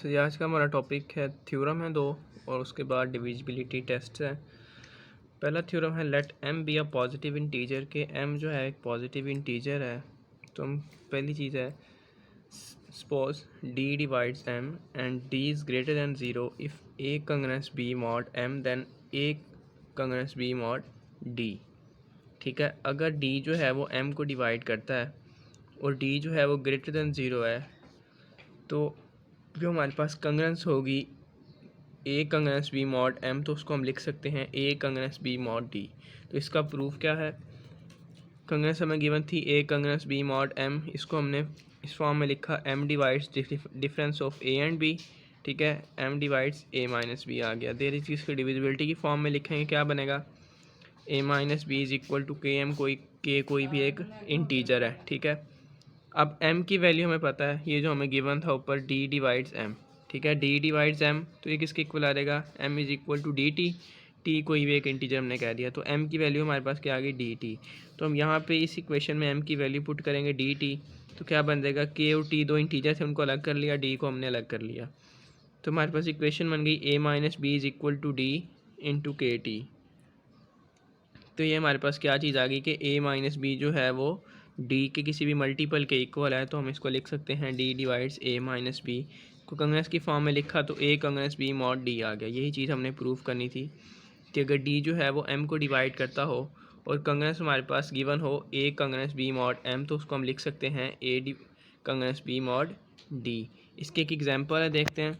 तो ये आज का हमारा टॉपिक है थ्योरम है दो और उसके बाद डिविजिबिलिटी टेस्ट है। पहला थ्योरम है let m be a positive integer के m जो है एक पॉजिटिव इंटीजर है। तो हम पहली चीज़ है suppose d divides m and d is greater than 0 if a congruent b mod m then a congruent b mod d। ठीक है, अगर d जो है वो m को डिवाइड करता है और d जो है वो ग्रेटर दैन 0 है तो जो हमारे पास कंग्रेंस होगी a congruence b mod m, तो उसको हम लिख सकते हैं a congruence b mod d. तो इसका प्रूफ क्या है, कंग्रेंस हमें गिवन थी a congruence b mod m, इसको हमने इस फॉर्म में लिखा m divides difference of a and b. ठीक है, m divides a minus B आ गया। देर इस चीज़ की डिविजिबिलिटी की फॉर्म में लिखेंगे, क्या बनेगा A minus B is equal to K M, कोई भी एक इंटीजर है। ठीक है, अब m की वैल्यू हमें पता है, ये जो हमें गिवन था ऊपर d डिवाइड्स m। ठीक है, d डिवाइड्स m, तो ये किसके इक्वल आ जाएगा m is equal to d t. T कोई भी एक इंटीजर हमने कह दिया, तो m की वैल्यू हमारे पास क्या आ गई डी टी। तो हम यहाँ पे इस इक्वेशन में m की वैल्यू पुट करेंगे डी टी, तो क्या बन जाएगा k और t दो इंटीजर थे उनको अलग कर लिया, d को हमने अलग कर लिया, तो हमारे पास इक्वेशन बन गई a minus B is equal to d into k t. तो ये हमारे पास क्या चीज़ आ गई कि a माइनस बी जो है वो d के किसी भी मल्टीपल के इक्वल है, तो हम इसको लिख सकते हैं d divides a minus b. को कंग्रेस की फॉर्म में लिखा तो a congruent b mod d आ गया। यही चीज़ हमने प्रूव करनी थी कि अगर d जो है वो m को डिवाइड करता हो और कंग्रेस हमारे पास गिवन हो a congruent b mod m, तो उसको हम लिख सकते हैं a congruent b mod d। इसके एक एग्जाम्पल है, देखते हैं।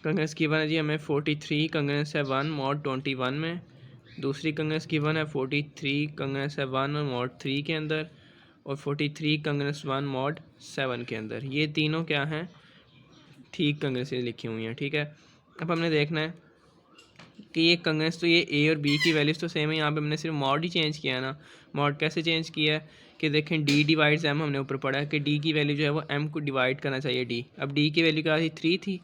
कंग्रेस गिवन है जी हमें 43 कंग्रेस है 1 मॉड 21 में। दूसरी कंग्रेस गिवन है 43 कंग्रेस है 1 और मॉड 3 के अंदर, और 43 कंग्रेस 1 मॉड 7 के अंदर। ये तीनों क्या हैं, ठीक कंग्रेसेस लिखी हुई हैं। ठीक है, अब हमने देखना है कि ये कंग्रेस तो ये ए और बी की वैल्यूज़ तो सेम है, यहाँ पे हमने सिर्फ मॉड ही चेंज किया है ना। मॉड कैसे चेंज किया है कि देखें डी डिवाइड्स एम, हमने ऊपर पढ़ा है कि डी की वैल्यू जो है वो एम को डिवाइड करना चाहिए डी। अब डी की वैल्यू क्या थी, 3 थी,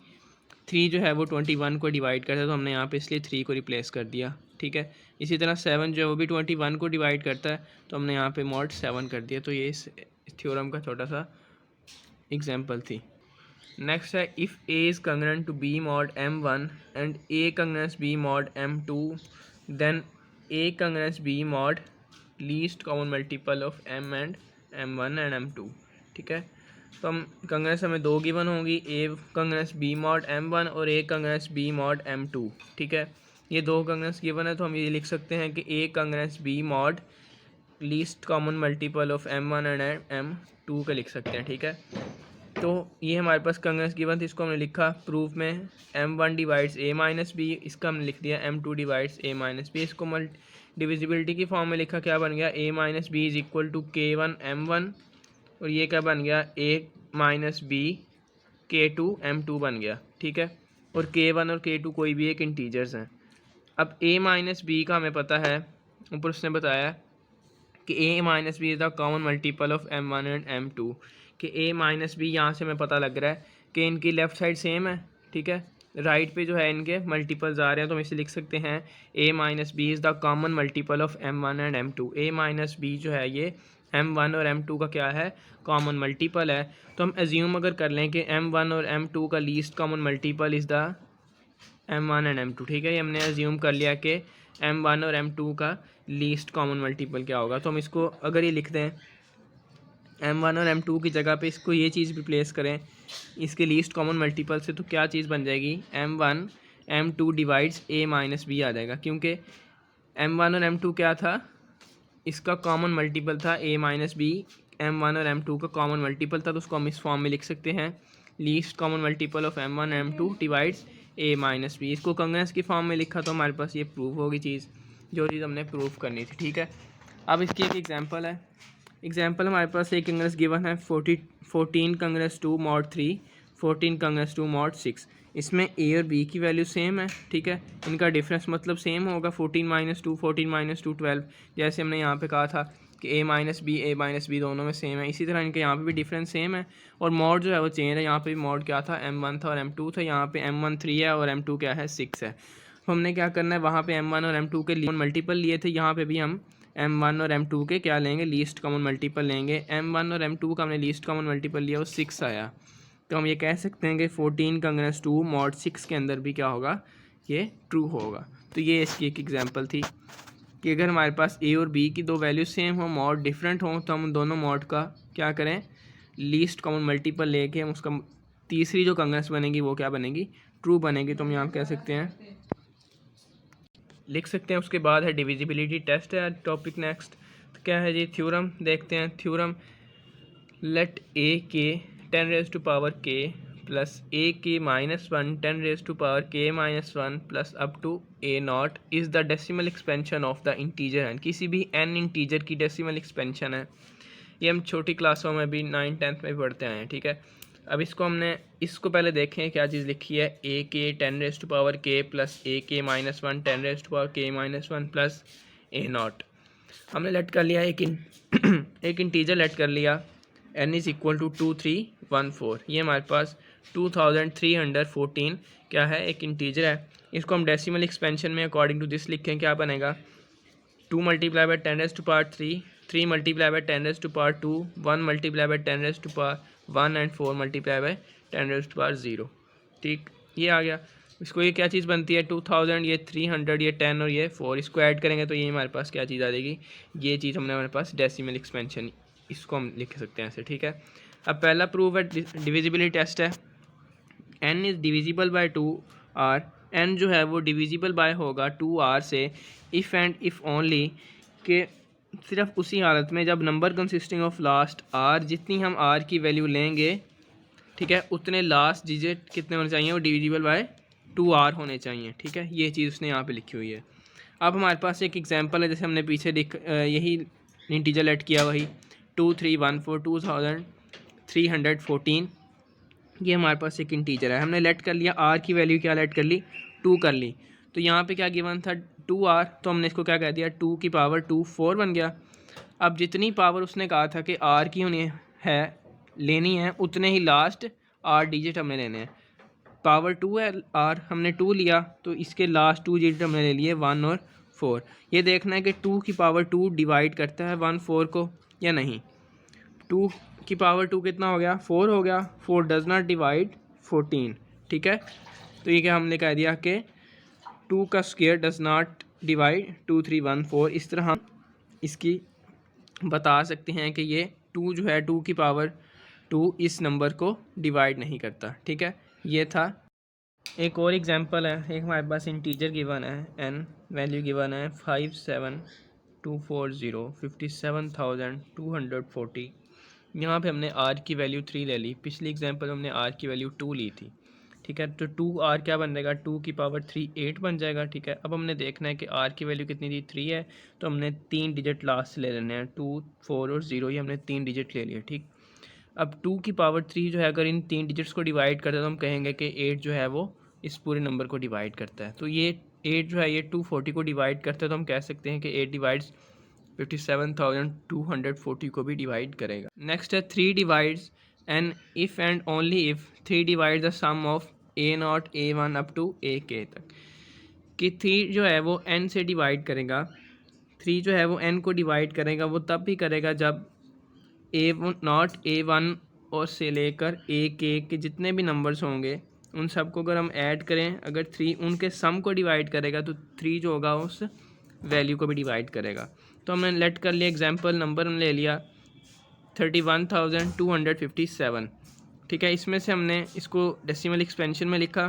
3 जो है वो 21 को डिवाइड करता है, तो हमने यहाँ पे इसलिए 3 को रिप्लेस कर दिया। ठीक है, इसी तरह 7 जो है वो भी 21 को डिवाइड करता है, तो हमने यहाँ पे मॉड 7 कर दिया। तो ये इस थ्योरम का छोटा सा एग्जांपल थी। नेक्स्ट है if a is congruent to b mod m1 and a congruence b mod m2 then a congruence b mod least common multiple of m and m1 and m2। ठीक है, तो हम कंग्रेस हमें दो गिवन होंगी, a congruent b mod m1 और a congruent b mod m2। ठीक है, ये दो कंग्रेस गिवन है, तो हम ये लिख सकते हैं कि a congruent b mod least common multiple of m1 and m2 का लिख सकते हैं। ठीक है, तो ये हमारे पास कंग्रेस गिवन थी, इसको हमने लिखा प्रूफ में m1 divides a minus B, इसका हमने लिख दिया m2 divides a minus b. इसको डिविजिबिलिटी की फॉर्म में लिखा, क्या बन गया a minus B is equal to k1 m1, और ये क्या बन गया a minus B k2 m2 बन गया। ठीक है, और k1 और k2 कोई भी एक इंटीजर्स हैं। अब a माइनस बी का हमें पता है, ऊपर उसने बताया कि a minus b is the common multiple of m1 and m2, कि a माइनस बी यहाँ से हमें पता लग रहा है कि इनकी लेफ़्ट साइड सेम है। ठीक है, राइट पे जो है इनके मल्टीपल्स आ रहे हैं, तो हम इसे लिख सकते हैं a minus b is the common multiple of m1 and m2। a minus b जो है ये m1 और m2 का क्या है, कॉमन मल्टीपल है। तो हम एज्यूम अगर कर लें कि m1 और m2 का least common multiple is the m1 and m2। ठीक है, ये हमने एज्यूम कर लिया कि m1 और m2 का लीस्ट कॉमन मल्टीपल क्या होगा। तो हम इसको अगर ये लिख दें m1 और m2 की जगह पे इसको ये चीज़ रिप्लेस करें इसके लीस्ट कॉमन मल्टीपल से, तो क्या चीज़ बन जाएगी, m1 m2 divides a minus B आ जाएगा, क्योंकि m1 और m2 क्या था, इसका कॉमन मल्टीपल था a माइनस बी। m1 और m2 का कॉमन मल्टीपल था, तो उसको हम इस फॉर्म में लिख सकते हैं least common multiple of m1 m2 divides a minus b. इसको कंग्रेस की फॉर्म में लिखा, तो हमारे पास ये प्रूफ होगी चीज़, जो चीज़ हमने प्रूफ करनी थी। ठीक है, अब इसकी एक एग्जांपल है। एग्जांपल हमारे पास एक कंग्रेस गिवन है 14 कंग्रेस 2 मॉड 3, 14 कंग्रेस 2 मॉड 6। इसमें a और b की वैल्यू सेम है। ठीक है, इनका डिफरेंस मतलब सेम होगा, 14 माइनस 2 12, जैसे हमने यहाँ पे कहा था कि a माइनस बी दोनों में सेम है, इसी तरह इनके यहाँ पे भी डिफरेंस सेम है। और मॉड जो है वो चेंज है, यहाँ पे भी मॉड क्या था, m1 था और m2 था, यहाँ पे m1 3 है और m2 क्या है 6 है। तो हमने क्या करना है, वहाँ पे m1 और m2 के मल्टीपल लिए थे, यहाँ पे भी हम m1 और m2 के क्या लेंगे, लीस्ट कॉमन मल्टीपल लेंगे। m1 और m2 का हमने लीस्ट कॉमन मल्टीपल लिया, वो 6 आया। तो हम ये कह सकते हैं कि 14 कंग्रेस 2 मॉड 6 के अंदर भी क्या होगा, ये ट्रू होगा। तो ये इसकी एक एग्जांपल थी कि अगर हमारे पास ए और बी की दो वैल्यू सेम हो, मॉड डिफरेंट हो, तो हम दोनों मॉड का क्या करें, लीस्ट कॉमन मल्टीपल लेके हम उसका तीसरी जो कंग्रेस बनेगी वो क्या बनेगी, ट्रू बनेगी। तो हम यहाँ कह सकते हैं, लिख सकते हैं। उसके बाद है डिविजिबिलिटी टेस्ट है टॉपिक नेक्स्ट। तो क्या है जी, थ्योरम देखते हैं। थ्योरम लेट ए के 10⁻⁴ k प्लस ए के -1 10⁻⁴ k-1 plus up to a nought is the decimal expansion of the integer n. किसी भी n इंटीजर की डेसिमल एक्सपेंशन है। ये हम छोटी क्लासों में भी 9th-10th में भी पढ़ते आए हैं, ठीक है। अब इसको पहले देखें क्या चीज़ लिखी है, ए के 10⁻⁴ k प्लस ए के -1 10⁻⁴ k-1 प्लस a नॉट। हमने लेट कर लिया एक इंटीजर लेट कर लिया, n इज़ इक्वल टू 2314। ये हमारे पास 2314 क्या है, एक इंटीजर है। इसको हम डेसिमल एक्सपेंशन में अकॉर्डिंग टू दिस लिखें, क्या बनेगा, 2 multiply by 10⁻3, 3 multiply by 10⁻2, 1 multiply by 10⁻1 and 4 multiply by 10⁻0। ठीक, ये आ गया। इसको ये क्या चीज़ बनती है, 2000, ये 300, ये 10 और ये 4, इसको ऐड करेंगे तो ये हमारे पास क्या चीज़ आ जाएगी, ये चीज़ हमारे पास डेसिमल एक्सपेंशन, इसको हम लिख सकते हैं ऐसे, ठीक है। अब पहला प्रूफ है डिविजिबिलिटी टेस्ट है, n is divisible by 2r। n जो है वो डिविजिबल बाय होगा 2r से इफ़ एंड इफ़ ओनली के सिर्फ उसी हालत में जब number consisting of last r, जितनी हम r की वैल्यू लेंगे, ठीक है, उतने लास्ट डिजिट कितने होने चाहिए, वो डिविजिबल बाय 2r होने चाहिए, ठीक है। ये चीज़ उसने यहाँ पे लिखी हुई है। अब हमारे पास एक एग्जांपल है, जैसे हमने पीछे यही इंटीजर लेट किया, वही 2314 2314, ये हमारे पास एक इंटीजर है। हमने लेट कर लिया, r की वैल्यू क्या लेट कर ली, 2 कर ली। तो यहाँ पे क्या गिवन था, 2r, तो हमने इसको क्या कह दिया, 2 की पावर 2 4 बन गया। अब जितनी पावर उसने कहा था कि r की होनी है, लेनी है, उतने ही लास्ट r डिजिट हमने लेने हैं। पावर 2 है r, हमने 2 लिया, तो इसके लास्ट 2 डिजिट हमने ले लिए 1 और 4। ये देखना है कि 2 की पावर 2 डिवाइड करता है 1 4 को या नहीं। 2 की पावर 2 कितना हो गया, 4 हो गया। 4 डज नॉट डिवाइड 14, ठीक है। तो ये क्या हमने कह दिया कि 2 का स्क्वायर डज नॉट डिवाइड 2314। इस तरह हम इसकी बता सकते हैं कि ये 2 जो है, 2 की पावर 2 इस नंबर को डिवाइड नहीं करता, ठीक है। ये था। एक और एग्जांपल है, एक हमारे पास इंटीजर गिवन है, n वैल्यू गिवन है 57240 57,240। यहाँ पे हमने r की वैल्यू 3 ले ली। पिछली एग्जांपल में हमने r की वैल्यू 2 ली थी, ठीक है। तो 2r क्या बन जाएगा, 2 की पावर 3 8 बन जाएगा, ठीक है। अब हमने देखना है कि r की वैल्यू कितनी थी, 3 है, तो हमने 3 डिजिट लास्ट ले लेने हैं, 2 4 और 0, ये हमने 3 डिजिट ले लिए, ठीक। अब 2 की पावर 3 जो है, अगर इन 3 डिजिट्स को डिवाइड करते हैं तो हम कहेंगे कि 8 जो है वो इस पूरे नंबर को डिवाइड करता है। तो ये 8 जो है ये 240 को डिवाइड करता है, तो हम कह सकते हैं कि 8 डिवाइड्स 57,240 को भी डिवाइड करेगा। नेक्स्ट है 3 divides n if and only if 3 divide the sum of a0 a1 up to ak तक, कि 3 जो है वो n से डिवाइड करेगा। 3 जो है वो n को डिवाइड करेगा, वो तब भी करेगा जब a0 a1 और से लेकर ak के जितने भी नंबर्स होंगे उन सबको अगर हम ऐड करें, अगर 3 उनके सम को डिवाइड करेगा तो 3 जो होगा उस वैल्यू को भी डिवाइड करेगा। तो हमने लेट कर लिया, एग्जांपल नंबर हमने ले लिया 31,257, ठीक है। इसमें से हमने इसको डेसिमल एक्सपेंशन में लिखा।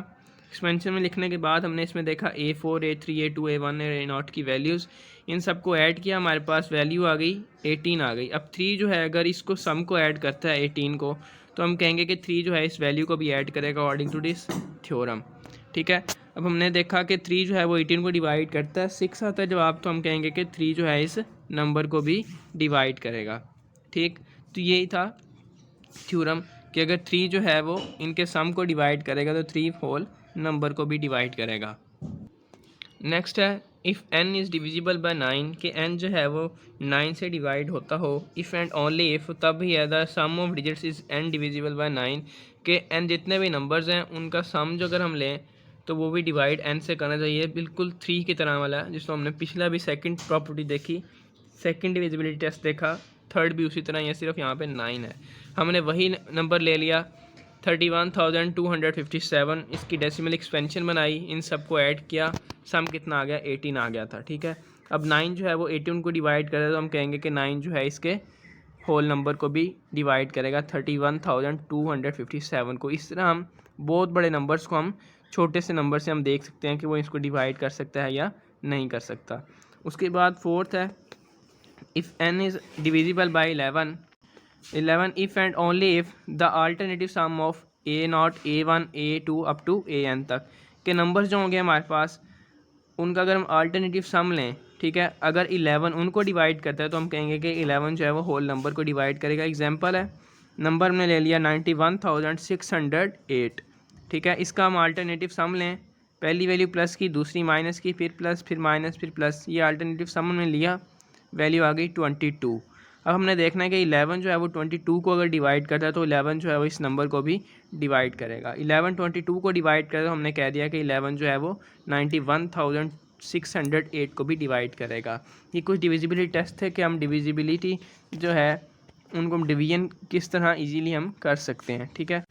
एक्सपेंशन में लिखने के बाद हमने इसमें देखा a4 a3 a2 a1 और a0 की वैल्यूज़, इन सबको ऐड किया, हमारे पास वैल्यू आ गई 18 आ गई। अब 3 जो है अगर इसको सम को ऐड करता है 18 को, तो हम कहेंगे कि 3 जो है इस वैल्यू को भी ऐड करेगा अकॉर्डिंग टू दिस थ्योरम, ठीक है। अब हमने देखा कि 3 जो है वो 18 को डिवाइड करता है, 6 आता है जवाब, तो हम कहेंगे कि 3 जो है इस नंबर को भी डिवाइड करेगा, ठीक। तो यही था थ्योरम कि अगर 3 जो है वो इनके सम को डिवाइड करेगा तो 3 होल नंबर को भी डिवाइड करेगा। नेक्स्ट है if n is divisible by 9, कि n जो है वो 9 से डिवाइड होता हो। इफ़ एंड ओनली इफ़ तब ही है the sum of digits is n divisible by 9, के n जितने भी नंबर्स हैं उनका सम जो अगर हम लें तो वो भी डिवाइड n से करना चाहिए, बिल्कुल 3 की तरह वाला, जिसको हमने पिछला भी सेकंड प्रॉपर्टी देखी, सेकंड डिविजिबिलिटी टेस्ट देखा, थर्ड भी उसी तरह, ये सिर्फ यहाँ पे 9 है। हमने वही नंबर ले लिया 31,257, इसकी डेसिमल एक्सपेंशन बनाई, इन सबको ऐड किया, सम कितना आ गया 18 आ गया था। ठीक है, अब 9 जो है वो 18 को डिवाइड करे तो हम कहेंगे कि 9 जो है इसके होल नंबर को भी डिवाइड करेगा 31,257 को। इस तरह हम बहुत बड़े नंबर्स को हम छोटे से नंबर से हम देख सकते हैं कि वो इसको डिवाइड कर सकता है या नहीं कर सकता। उसके बाद फोर्थ है if n is divisible by 11 if and only if the alternative sum of a0 a1 a2 up to an तक के नंबर्स जो होंगे हमारे पास उनका अगर हम अल्टरनेटिव सम लें, ठीक है, अगर 11 उनको डिवाइड करता है तो हम कहेंगे कि 11 जो है वो होल नंबर को डिवाइड करेगा। एग्जांपल है, नंबर हमने ले लिया 91,608, ठीक है, इसका हम अल्टरनेटिव सम लें, पहली वैल्यू प्लस की, दूसरी माइनस की, फिर प्लस, फिर माइनस, फिर प्लस, ये अल्टरनेटिव सम हमने लिया, वैल्यू आ गई 22। अब हमने देखना है कि 11 जो है वो 22 को अगर डिवाइड करता है तो 11 जो है वो इस नंबर को भी डिवाइड करेगा। 11 22 को डिवाइड करे तो हमने कह दिया कि 11 जो है वो 91,608 को भी डिवाइड करेगा। ये कुछ डिविजिबिलिटी टेस्ट है कि हम डिविजिबिलिटी जो है उनको हम डिवीजन किस तरह इजीली हम कर सकते हैं। ठीक है।